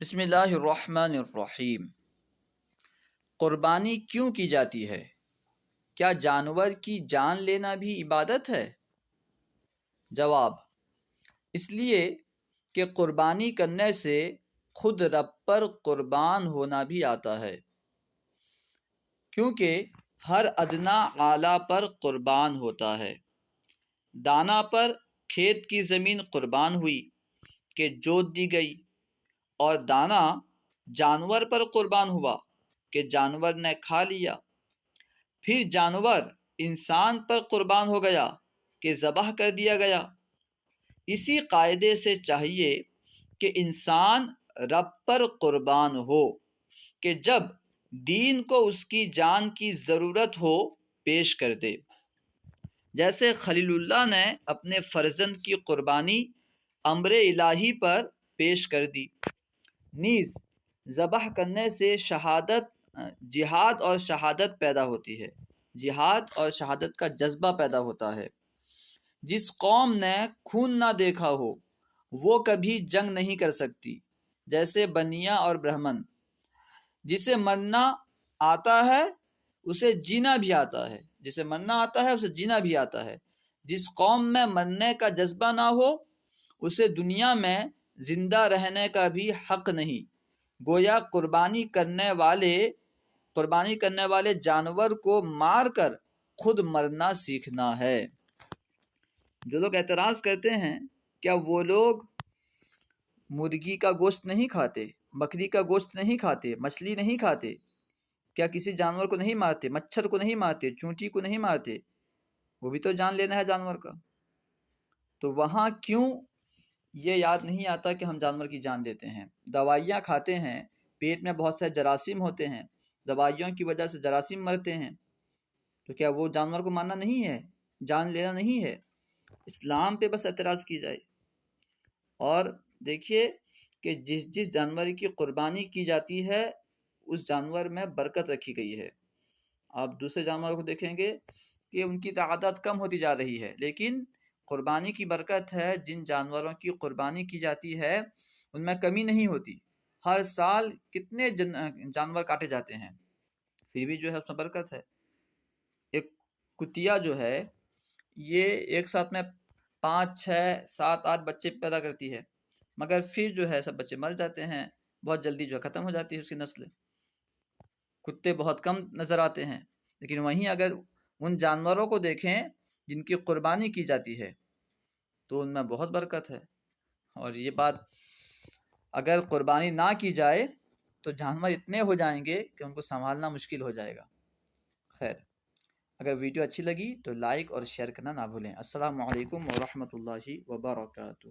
بسم اللہ الرحمن الرحیم۔ قربانی کیوں کی جاتی ہے؟ کیا جانور کی جان لینا بھی عبادت ہے؟ جواب: اس لیے کہ قربانی کرنے سے خود رب پر قربان ہونا بھی آتا ہے، کیونکہ ہر ادنا اعلیٰ پر قربان ہوتا ہے۔ دانا پر کھیت کی زمین قربان ہوئی کہ جوت دی گئی، اور دانا جانور پر قربان ہوا کہ جانور نے کھا لیا، پھر جانور انسان پر قربان ہو گیا کہ ذبح کر دیا گیا۔ اسی قاعدے سے چاہیے کہ انسان رب پر قربان ہو کہ جب دین کو اس کی جان کی ضرورت ہو پیش کر دے، جیسے خلیل اللہ نے اپنے فرزند کی قربانی امر الہی پر پیش کر دی۔ نیز ذبح کرنے سے جہاد اور شہادت پیدا ہوتی ہے، جہاد اور شہادت کا جذبہ پیدا ہوتا ہے۔ جس قوم نے خون نہ دیکھا ہو وہ کبھی جنگ نہیں کر سکتی، جیسے بنیا اور برہمن۔ جسے مرنا آتا ہے اسے جینا بھی آتا ہے، جسے مرنا آتا ہے اسے جینا بھی آتا ہے۔ جس قوم میں مرنے کا جذبہ نہ ہو اسے دنیا میں زندہ رہنے کا بھی حق نہیں۔ گویا قربانی کرنے والے جانور کو مار کر خود مرنا سیکھنا ہے۔ جو لوگ اعتراض کرتے ہیں کیا وہ لوگ مرغی کا گوشت نہیں کھاتے، بکری کا گوشت نہیں کھاتے، مچھلی نہیں کھاتے؟ کیا کسی جانور کو نہیں مارتے، مچھر کو نہیں مارتے، چونٹی کو نہیں مارتے؟ وہ بھی تو جان لینا ہے جانور کا۔ تو وہاں کیوں یہ یاد نہیں آتا کہ ہم جانور کی جان لیتے ہیں؟ دوائیاں کھاتے ہیں، پیٹ میں بہت سے جراثیم ہوتے ہیں، دوائیوں کی وجہ سے جراثیم مرتے ہیں، تو کیا وہ جانور کو مارنا نہیں ہے، جان لینا نہیں ہے؟ اسلام پہ بس اعتراض کی جائے۔ اور دیکھیے کہ جس جانور کی قربانی کی جاتی ہے اس جانور میں برکت رکھی گئی ہے۔ آپ دوسرے جانوروں کو دیکھیں گے کہ ان کی تعداد کم ہوتی جا رہی ہے، لیکن قربانی کی برکت ہے۔ جن جانوروں کی قربانی کی جاتی ہے ان میں کمی نہیں ہوتی۔ ہر سال کتنے جانور کاٹے جاتے ہیں، پھر بھی جو ہے اس میں برکت ہے۔ ایک کتیا جو ہے یہ ایک ساتھ میں 5 6 7 8 بچے پیدا کرتی ہے، مگر پھر جو ہے سب بچے مر جاتے ہیں، بہت جلدی جو ہے ختم ہو جاتی ہے اس کی نسل۔ کتے بہت کم نظر آتے ہیں، لیکن وہیں اگر ان جانوروں کو دیکھیں جن کی قربانی کی جاتی ہے تو ان میں بہت برکت ہے۔ اور یہ بات اگر قربانی نہ کی جائے تو جانور اتنے ہو جائیں گے کہ ان کو سنبھالنا مشکل ہو جائے گا۔ خیر، اگر ویڈیو اچھی لگی تو لائک اور شیئر کرنا نہ بھولیں۔ السلام علیکم ورحمۃ اللہ وبرکاتہ۔